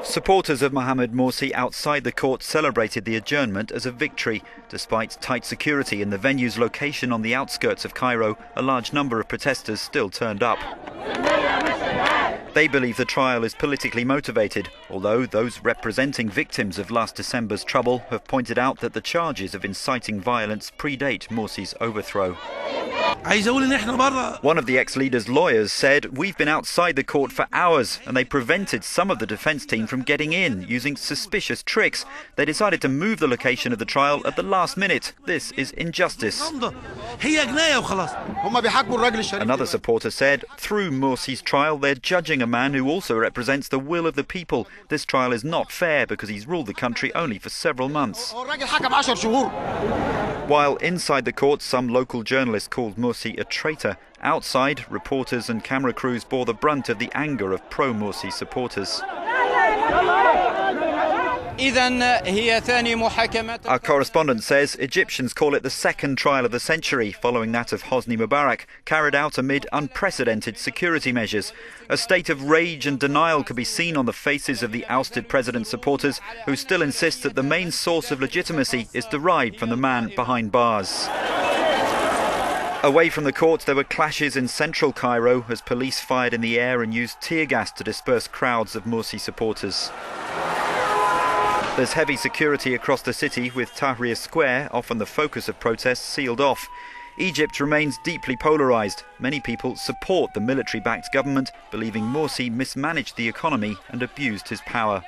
Supporters of Mohamed Mursi outside the court celebrated the adjournment as a victory. Despite tight security in the venue's location on the outskirts of Cairo, a large number of protesters still turned up. They believe the trial is politically motivated, although those representing victims of last December's trouble have pointed out that the charges of inciting violence predate Mursi's overthrow. One of the ex-leader's lawyers said, "We've been outside the court for hours and they prevented some of the defense team from getting in using suspicious tricks. They decided to move the location of the trial at the last minute. This is injustice." Another supporter said, "Through Mursi's trial, they're judging a man who also represents the will of the people. This trial is not fair because he's ruled the country only for several months." While inside the court, some local journalists called Mursi a traitor. Outside, reporters and camera crews bore the brunt of the anger of pro-Mursi supporters. Our correspondent says Egyptians call it the second trial of the century, following that of Hosni Mubarak, carried out amid unprecedented security measures. A state of rage and denial could be seen on the faces of the ousted president's supporters, who still insist that the main source of legitimacy is derived from the man behind bars. Away from the court, there were clashes in central Cairo as police fired in the air and used tear gas to disperse crowds of Mursi supporters. There's heavy security across the city, with Tahrir Square, often the focus of protests, sealed off. Egypt remains deeply polarised. Many people support the military-backed government, believing Mursi mismanaged the economy and abused his power.